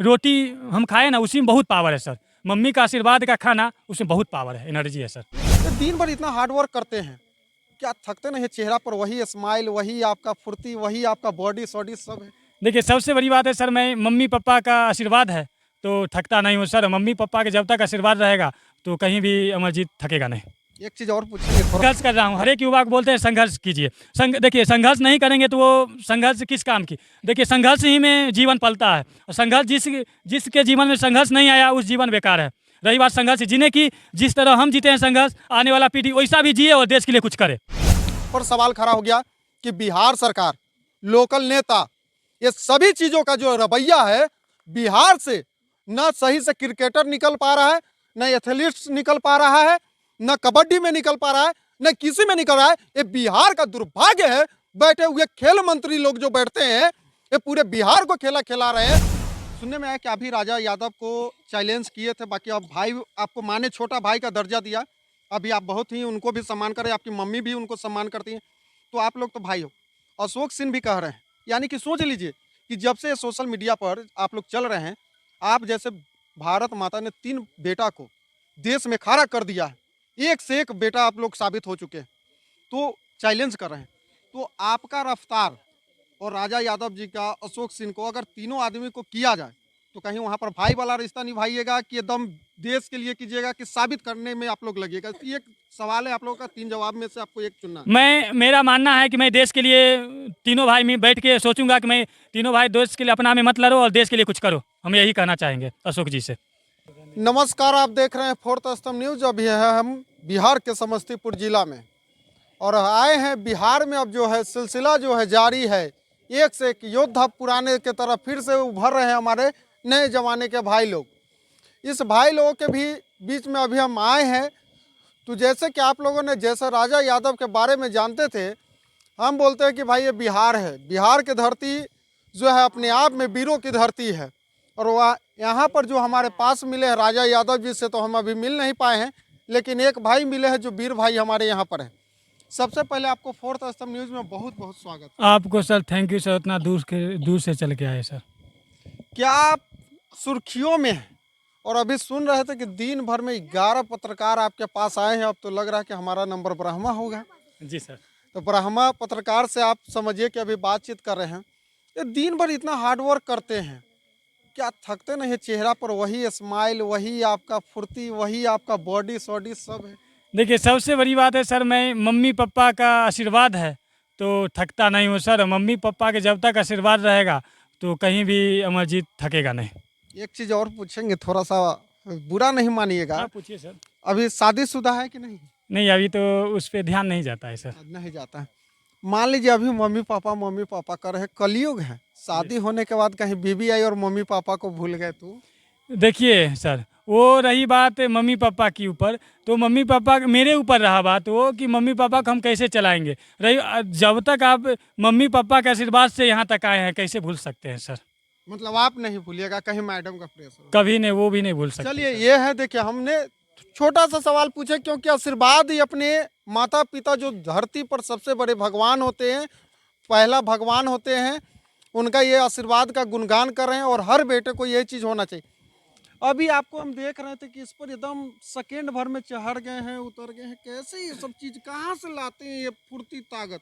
रोटी हम खाए ना, उसी में बहुत पावर है सर। मम्मी का आशीर्वाद का खाना, उसमें बहुत पावर है, एनर्जी है सर। तो दिन भर इतना हार्ड वर्क करते हैं, क्या थकते नहीं? चेहरा पर वही स्माइल, वही आपका फुर्ती, वही आपका बॉडी सॉडी सब है। देखिए सबसे बड़ी बात है सर, मैं मम्मी पापा का आशीर्वाद है तो थकता नहीं हूँ सर। मम्मी पापा के जब तक आशीर्वाद रहेगा तो कहीं भी अमरजीत थकेगा नहीं। एक चीज और पूछेंगे थोड़ा। संघर्ष कर रहा हूँ, हर एक युवा को बोलते हैं संघर्ष कीजिए। देखिए संघर्ष नहीं करेंगे तो वो संघर्ष किस काम की। देखिए संघर्ष ही में जीवन पलता है, और संघर्ष जिसके जीवन में संघर्ष नहीं आया उस जीवन बेकार है। रही बात संघर्ष जीने की, जिस तरह हम जीते हैं संघर्ष, आने वाला पीढ़ी वैसा भी जिए और देश के लिए कुछ करे। पर सवाल खड़ा हो गया कि बिहार सरकार, लोकल नेता, ये सभी चीजों का जो रवैया है, बिहार से न सही से क्रिकेटर निकल पा रहा है, न एथलीट्स निकल पा रहा है, न कबड्डी में निकल पा रहा है, न किसी में निकल रहा है। ये बिहार का दुर्भाग्य है। बैठे हुए खेल मंत्री लोग जो बैठते हैं, ये पूरे बिहार को खेला खिला रहे हैं। सुनने में आया कि अभी राजा यादव को चैलेंज किए थे, बाकी अब भाई आपको माँ ने छोटा भाई का दर्जा दिया, अभी आप बहुत ही उनको भी सम्मान करें, आपकी मम्मी भी उनको सम्मान करती हैं, तो आप लोग तो भाई हो। अशोक सिंह भी कह रहे हैं, यानी कि सोच लीजिए कि जब से सोशल मीडिया पर आप लोग चल रहे हैं, आप जैसे भारत माता ने 3 बेटा को देश में खड़ा कर दिया है, एक से एक बेटा आप लोग साबित हो चुके हैं, तो चैलेंज कर रहे हैं। तो आपका रफ्तार और राजा यादव जी का, अशोक सिंह को, अगर तीनों आदमी को किया जाए तो कहीं वहाँ पर भाई वाला रिश्ता निभाइएगा कि एकदम देश के लिए कीजिएगा कि साबित करने में आप लोग लगिएगा? ये एक सवाल है आप लोगों का, 3 जवाब में से आपको एक चुनना है। मेरा मानना है कि मैं देश के लिए, तीनों भाई में बैठ के सोचूंगा कि मैं तीनों भाई देश के लिए अपना में मत लड़ो और देश के लिए कुछ करो। हम यही कहना चाहेंगे अशोक जी से। नमस्कार, आप देख रहे हैं फोर्थ स्तंभ न्यूज। अभी है हम बिहार के समस्तीपुर जिला में और आए हैं बिहार में। अब जो है सिलसिला जो है जारी है, एक से एक योद्धा पुराने के तरफ फिर से उभर रहे हैं हमारे नए जमाने के भाई लोग। इस भाई लोगों के भी बीच में अभी हम आए हैं। तो जैसे कि आप लोगों ने जैसे राजा यादव के बारे में जानते थे, हम बोलते हैं कि भाई ये बिहार है, बिहार की धरती जो है अपने आप में वीरों की धरती है। और वह यहाँ पर जो हमारे पास मिले हैं राजा यादव जी से तो हम अभी मिल नहीं पाए हैं, लेकिन एक भाई मिले हैं जो वीर भाई हमारे यहाँ पर है। सबसे पहले आपको फोर्थ स्तंभ न्यूज में बहुत बहुत स्वागत। आपको सर थैंक यू सर, इतना दूर से चल के आए सर। क्या आप सुर्खियों में हैं? और अभी सुन रहे थे कि दिन भर में 11 पत्रकार आपके पास आए हैं। अब तो लग रहा है कि हमारा नंबर ब्रह्मा होगा। जी सर। तो ब्रह्मा पत्रकार से आप समझिए कि अभी बातचीत कर रहे हैं। ये दिन भर इतना हार्ड वर्क करते हैं, क्या थकते नहीं? चेहरा पर वही स्माइल, वही आपका फुर्ती, वही आपका बॉडी सॉडी सब है। देखिए सबसे बड़ी बात है सर, मैं मम्मी पापा का आशीर्वाद है तो थकता नहीं हूँ सर। मम्मी पापा के जब तक आशीर्वाद रहेगा तो कहीं भी अमरजीत थकेगा नहीं। एक चीज़ और पूछेंगे, थोड़ा सा बुरा नहीं मानिएगा, हाँ पूछिए सर। अभी शादीशुदा है कि नहीं? नहीं अभी तो उस पर ध्यान नहीं जाता है सर। नहीं जाता है। मान लीजिए अभी मम्मी पापा कर रहे, कलयुग है, शादी होने के बाद कहीं बीबी आई और मम्मी पापा को भूल गए तो? देखिए सर, वो रही बात मम्मी पापा की ऊपर, तो मम्मी पापा मेरे ऊपर रहा बात वो कि मम्मी पापा को हम कैसे चलाएंगे। रही जब तक आप मम्मी पापा के आशीर्वाद से यहाँ तक आए हैं, कैसे भूल सकते हैं सर? मतलब आप नहीं भूलिएगा, कहीं मैडम का प्रेशर? कभी नहीं, वो भी नहीं भूल सकते। चलिए ये है, देखिए हमने छोटा सा सवाल पूछे क्योंकि आशीर्वाद ही अपने माता पिता जो धरती पर सबसे बड़े भगवान होते हैं, पहला भगवान होते हैं, उनका ये आशीर्वाद का गुणगान कर रहे हैं और हर बेटे को यही चीज़ होना चाहिए। अभी आपको हम देख रहे थे कि इस पर एकदम सेकेंड भर में चढ़ गए हैं, उतर गए हैं। कैसे ये सब चीज़ कहाँ से लाते हैं, ये फुर्ती ताकत?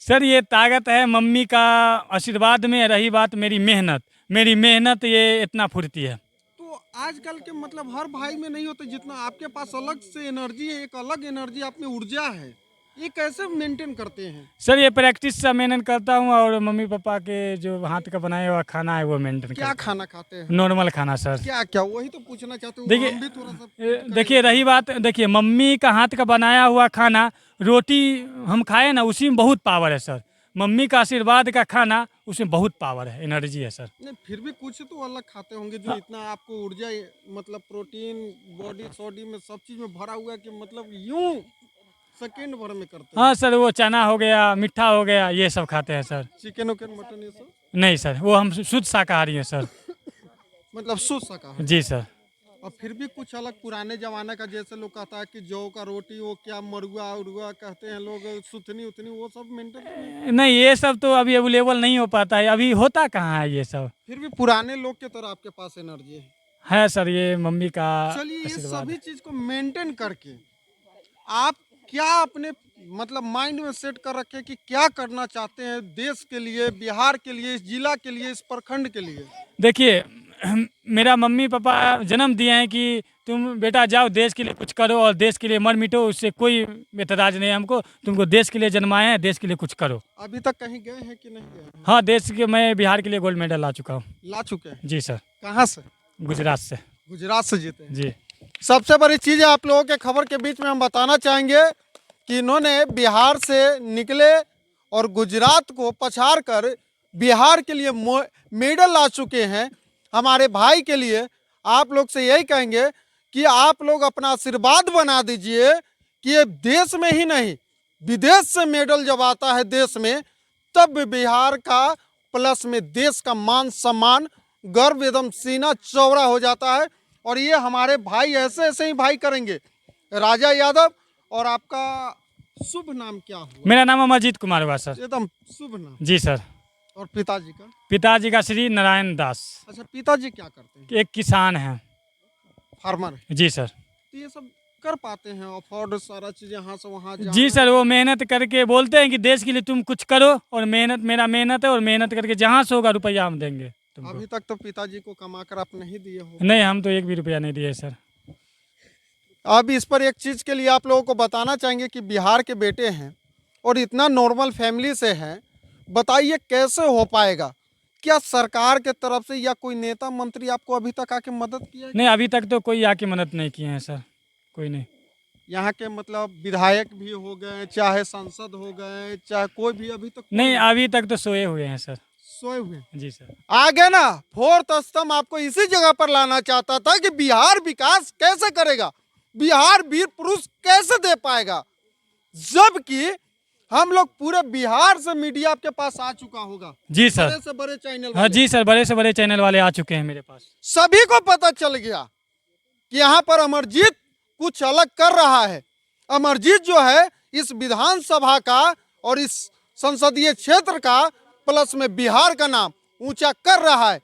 सर ये ताकत है मम्मी का आशीर्वाद में। रही बात मेरी मेहनत ये इतना फुर्ती है। तो आजकल के मतलब हर भाई में नहीं होते जितना आपके पास अलग से एनर्जी है, एक अलग एनर्जी आप में ऊर्जा है, ये कैसे मेंटेन करते हैं? सर ये प्रैक्टिस से मेहनत करता हूँ और मम्मी पापा के जो हाथ का बनाया हुआ खाना है वो मेंटेन क्या खाना खाते हैं? नॉर्मल खाना सर। क्या क्या वही तो पूछना चाहते हूँ। देखिए हम भी थोड़ा सा देखिए रही बात, देखिए मम्मी का हाथ का बनाया हुआ खाना, रोटी हम खाए ना, उसी में बहुत पावर है सर। मम्मी का आशीर्वाद का खाना, उसमें बहुत पावर है, एनर्जी है सर। नहीं, फिर भी कुछ तो अलग खाते होंगे जो इतना आपको ऊर्जा, मतलब प्रोटीन बॉडी सॉडी में सब चीज में भरा हुआ है कि मतलब यूं सेकेंड भर में करते हैं। हाँ सर, वो चना हो गया, मिठा हो गया, ये सब खाते हैं सर। चिकन उकन मटन ये सब नहीं सर, वो हम शुद्ध शाकाहारी हैं सर। मतलब शुद्ध शाकाहारी। जी सर। और फिर भी कुछ अलग पुराने जमाने का, जैसे लोग कहता है कि जौ का रोटी, वो क्या मरुआ उरुआ कहते हैं लोग, सुथनी उतनी, वो सब मेंटेन नहीं। नहीं, ये सब तो अभी अवेलेबल नहीं हो पाता है, अभी होता कहाँ है ये सब। फिर भी पुराने लोग की तरह आपके पास एनर्जी है सर, ये मम्मी का चलिए ये आशीर्वाद सभी है। चीज को मेंटेन करके आप क्या अपने मतलब माइंड में सेट कर रखे कि क्या करना चाहते हैं देश के लिए, बिहार के लिए, इस जिला के लिए, इस प्रखंड के लिए? देखिए, मेरा मम्मी पापा जन्म दिए हैं कि तुम बेटा जाओ देश के लिए कुछ करो और देश के लिए मर मिटो, उससे कोई एतराज नहीं है हमको। तुमको देश के लिए जन्माए हैं, देश के लिए कुछ करो। अभी तक कहीं गए हैं कि नहीं गए हैं? हाँ, देश के मैं बिहार के लिए गोल्ड मेडल ला चुका हूँ। ला चुके हैं। जी सर। कहाँ से? गुजरात से। गुजरात से जीते हैं। जी। सबसे बड़ी चीज़ है आप लोगों के खबर के बीच में हम बताना चाहेंगे कि इन्होंने बिहार से निकले और गुजरात को पछाड़ कर बिहार के लिए मेडल ला चुके हैं। हमारे भाई के लिए आप लोग से यही कहेंगे कि आप लोग अपना आशीर्वाद बना दीजिए कि ये देश में ही नहीं, विदेश से मेडल जब आता है देश में, तब बिहार का प्लस में देश का मान सम्मान, गर्व एकदम सीना चौड़ा हो जाता है। और ये हमारे भाई ऐसे ऐसे ही भाई करेंगे। राजा यादव, और आपका शुभ नाम क्या हुआ? मेरा नाम अमरजीत कुमार हुआ सर। एकदम शुभ नाम। जी सर। और पिताजी का? पिताजी का श्री नारायण दास। अच्छा, पिताजी क्या करते हैं? एक किसान हैं। फार्मर है। जी सर। तो ये सब कर पाते हैं अफोर्ड सारा चीज यहाँ से वहाँ जाना? जी सर, वो मेहनत करके बोलते हैं कि देश के लिए तुम कुछ करो, और मेहनत मेरा मेहनत है, और मेहनत करके जहाँ से होगा रुपया हम देंगे तुमको। अभी तक तो पिताजी को कमा कर आप नहीं दिए हो? नहीं, हम तो एक भी रुपया नहीं दिए सर। अब इस पर एक चीज़ के लिए आप लोगों को बताना चाहेंगे कि बिहार के बेटे हैं और इतना नॉर्मल फैमिली से हैं, बताइए कैसे हो पाएगा? क्या सरकार के तरफ से या कोई नेता मंत्री आपको अभी तक आके मदद किया है? नहीं, अभी तक तो कोई आके मदद नहीं किए हैं सर, कोई नहीं। यहाँ के मतलब विधायक भी हो गए, चाहे सांसद हो गए, चाहे कोई भी अभी तक? नहीं, अभी तक तो सोए हुए हैं सर। सोए हुए हैं। जी सर। आगे ना फोर्थ स्तंभ आपको इसी जगह पर लाना चाहता था कि बिहार विकास कैसे करेगा, बिहार वीर पुरुष कैसे दे पाएगा, जबकि हम लोग पूरे बिहार से मीडिया आपके पास आ चुका होगा। जी सर। बड़े से बड़े चैनल हाँ जी सर, बड़े से बड़े चैनल वाले आ चुके हैं मेरे पास। सभी को पता चल गया कि यहाँ पर अमरजीत कुछ अलग कर रहा है। अमरजीत जो है इस विधानसभा का और इस संसदीय क्षेत्र का प्लस में बिहार का नाम ऊंचा कर रहा है,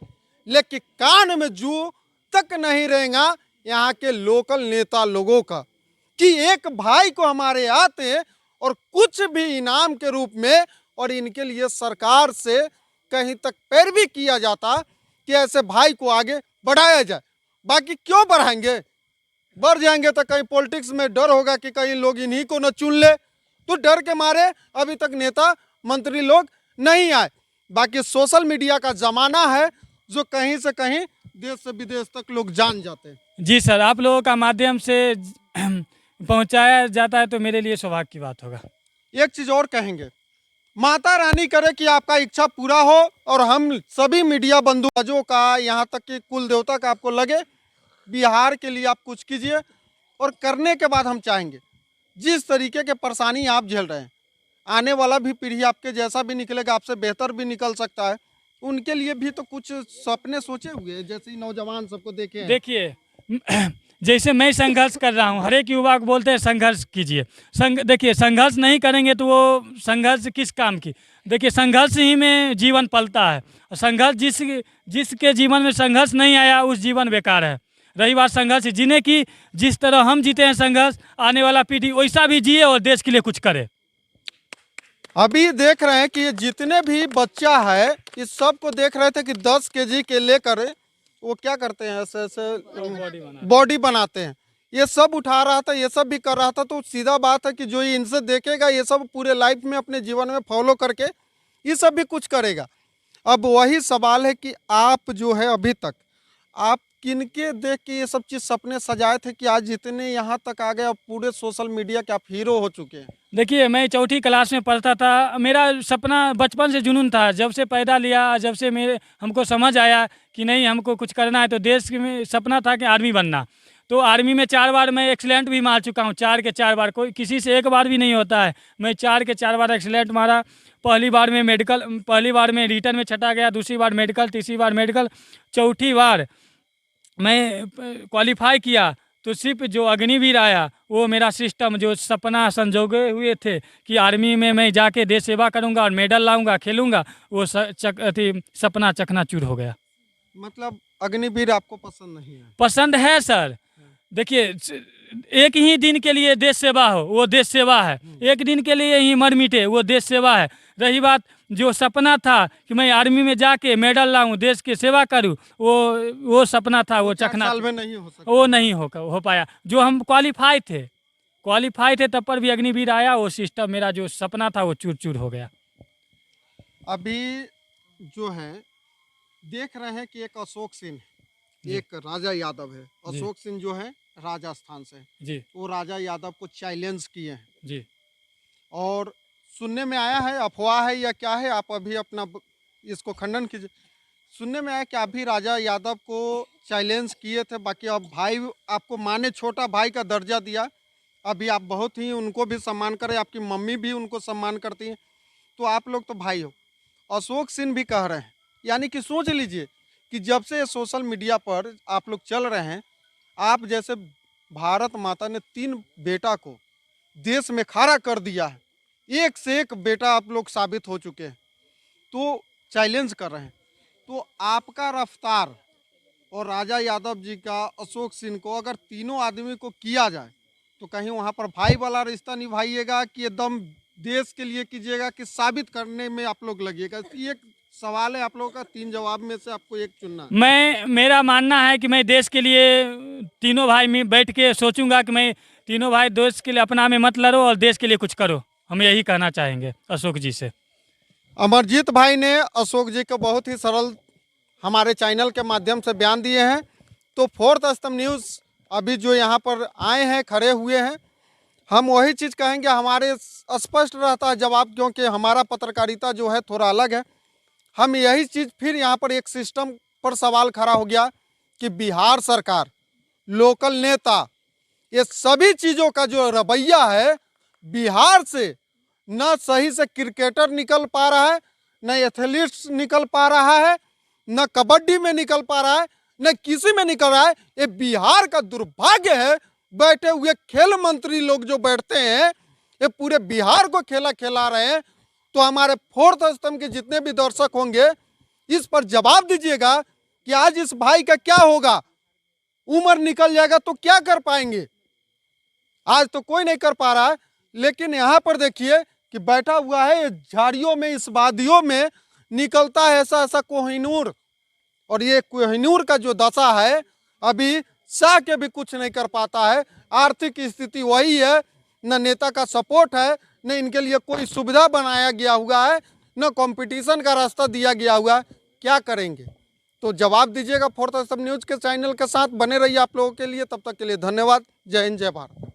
लेकिन कान में जू तक नहीं रहेगा यहाँ के लोकल नेता लोगों का कि एक भाई को हमारे आते और कुछ भी इनाम के रूप में, और इनके लिए सरकार से कहीं तक पैरवी किया जाता कि ऐसे भाई को आगे बढ़ाया जाए। बाकी क्यों बढ़ाएंगे? बढ़ जाएंगे तो कहीं पॉलिटिक्स में डर होगा कि कहीं लोग इन्हीं को न चुन ले, तो डर के मारे अभी तक नेता मंत्री लोग नहीं आए। बाकी सोशल मीडिया का जमाना है जो कहीं से कहीं देश से विदेश तक लोग जान जाते हैं। जी सर, आप लोगों का माध्यम से पहुंचाया जाता है तो मेरे लिए सौभाग्य की बात होगा। एक चीज और कहेंगे, माता रानी करे कि आपका इच्छा पूरा हो, और हम सभी मीडिया बंधुओं का, यहाँ तक कि कुल देवता का आपको लगे, बिहार के लिए आप कुछ कीजिए। और करने के बाद हम चाहेंगे जिस तरीके के परेशानी आप झेल रहे हैं, आने वाला भी पीढ़ी आपके जैसा भी निकलेगा, आपसे बेहतर भी निकल सकता है। उनके लिए भी तो कुछ सपने सोचे हुए हैं, जैसे नौजवान सबको देखे हैं। देखिए, जैसे मैं संघर्ष कर रहा हूँ, हर एक युवा को बोलते हैं संघर्ष कीजिए। देखिए, संघर्ष नहीं करेंगे तो वो संघर्ष किस काम की। देखिए, संघर्ष ही में जीवन पलता है, और संघर्ष जिसके जीवन में संघर्ष नहीं आया उस जीवन बेकार है। रही बात संघर्ष जीने की, जिस तरह हम जीते हैं संघर्ष, आने वाला पीढ़ी वैसा भी जिए और देश के लिए कुछ करे। अभी देख रहे हैं कि ये जितने भी बच्चा है इस सब को देख रहे थे कि 10 केजी के लेकर वो क्या करते हैं, ऐसे ऐसे बॉडी बनाते हैं। ये सब उठा रहा था, ये सब भी कर रहा था। तो सीधा बात है कि जो ये इनसे देखेगा ये सब पूरे लाइफ में अपने जीवन में फॉलो करके ये सब भी कुछ करेगा। अब वही सवाल है कि आप जो है अभी तक आप किनके देख के ये सब चीज़ सपने सजाए थे कि आज जितने यहाँ तक आ गए, अब पूरे सोशल मीडिया के आप हीरो हो चुके हैं? देखिए, मैं चौथी क्लास में पढ़ता था, मेरा सपना बचपन से जुनून था। जब से पैदा लिया, जब से हमको समझ आया कि नहीं हमको कुछ करना है, तो देश में सपना था कि आर्मी बनना। तो आर्मी में 4 बार मैं एक्सीलेंट भी मार चुका हूँ, 4 के 4 बार। कोई किसी से 1 बार भी नहीं होता है। मैं 4 के 4 बार एक्सीलेंट मारा। पहली बार में मेडिकल, पहली बार में रिटर्न में छटा गया, दूसरी बार मेडिकल, तीसरी बार मेडिकल, चौथी बार मैं क्वालिफाई किया तो सिर्फ जो अग्निवीर आया वो मेरा सिस्टम जो सपना संजोगे हुए थे कि आर्मी में मैं जाके देश सेवा करूंगा और मेडल लाऊंगा खेलूंगा, वो सपना चकनाचूर हो गया। मतलब अग्निवीर आपको पसंद नहीं है? पसंद है सर। देखिए एक ही दिन के लिए देश सेवा हो वो देश सेवा है, एक दिन के लिए ही मर मिटे वो देश सेवा है। रही बात जो सपना था कि मैं आर्मी में जाके मेडल लाऊं देश की सेवा करूं, वो सपना था, वो 4 चकना साल में नहीं हो सकता। वो नहीं हो पाया। जो हम क्वालिफाई थे तब पर भी अग्निवीर आया, वो सिस्टम मेरा जो सपना था वो चूर चूर हो गया। अभी जो है देख रहे हैं कि एक अशोक सिंह, एक राजा यादव है। अशोक सिंह जो है राजस्थान से, जी वो राजा यादव को चैलेंज किए हैं जी। और सुनने में आया है, अफवाह है या क्या है, आप अभी अपना इसको खंडन कीजिए। सुनने में आया कि आप भी राजा यादव को चैलेंज किए थे, बाकी अब भाई आपको माँ ने छोटा भाई का दर्जा दिया, अभी आप बहुत ही उनको भी सम्मान करें, आपकी मम्मी भी उनको सम्मान करती हैं, तो आप लोग तो भाई हो। अशोक सिंह भी कह रहे हैं, यानी कि सोच लीजिए कि जब से सोशल मीडिया पर आप लोग चल रहे हैं, आप जैसे भारत माता ने 3 बेटा को देश में खड़ा कर दिया है, एक से एक बेटा आप लोग साबित हो चुके हैं, तो चैलेंज कर रहे हैं। तो आपका रफ्तार और राजा यादव जी का अशोक सिंह को अगर तीनों आदमी को किया जाए तो कहीं वहाँ पर भाई वाला रिश्ता निभाइएगा कि एकदम देश के लिए कीजिएगा कि साबित करने में आप लोग लगिएगा? ये एक सवाल है आप लोगों का, 3 जवाब में से आपको एक चुनना है। मेरा मानना है कि मैं देश के लिए तीनों भाई में बैठ के सोचूंगा कि मैं तीनों भाई देश के लिए अपना में मत लड़ो और देश के लिए कुछ करो। हम यही कहना चाहेंगे अशोक जी से। अमरजीत भाई ने अशोक जी को बहुत ही सरल हमारे चैनल के माध्यम से बयान दिए हैं। तो फोर्थ स्तंभ न्यूज़ अभी जो यहाँ पर आए हैं, खड़े हुए हैं, हम वही चीज़ कहेंगे, हमारे स्पष्ट रहता है जवाब, क्योंकि हमारा पत्रकारिता जो है थोड़ा अलग है। हम यही चीज़ फिर यहाँ पर एक सिस्टम पर सवाल खड़ा हो गया कि बिहार सरकार, लोकल नेता, ये सभी चीज़ों का जो रवैया है, बिहार से न सही से क्रिकेटर निकल पा रहा है, न एथलीट्स निकल पा रहा है, न कबड्डी में निकल पा रहा है, न किसी में निकल रहा है। ये बिहार का दुर्भाग्य है। बैठे हुए खेल मंत्री लोग जो बैठते हैं, ये पूरे बिहार को खेला खिला रहे हैं। तो हमारे फोर्थ स्तंभ के जितने भी दर्शक होंगे, इस पर जवाब दीजिएगा कि आज इस भाई का क्या होगा। उम्र निकल जाएगा तो क्या कर पाएंगे? आज तो कोई नहीं कर पा रहा है, लेकिन यहाँ पर देखिए कि बैठा हुआ है झाड़ियों में, इस वादियों में निकलता है ऐसा ऐसा कोहिनूर, और ये कोहिनूर का जो दशा है अभी चाह के भी कुछ नहीं कर पाता है। आर्थिक स्थिति वही है, न नेता का सपोर्ट है, न इनके लिए कोई सुविधा बनाया गया हुआ है, न कंपटीशन का रास्ता दिया गया हुआ है। क्या करेंगे? तो जवाब दीजिएगा। फोर्थ स्तंभ न्यूज़ के चैनल के साथ बने रहिए आप लोगों के लिए। तब तक के लिए धन्यवाद। जय हिंद, जय भारत।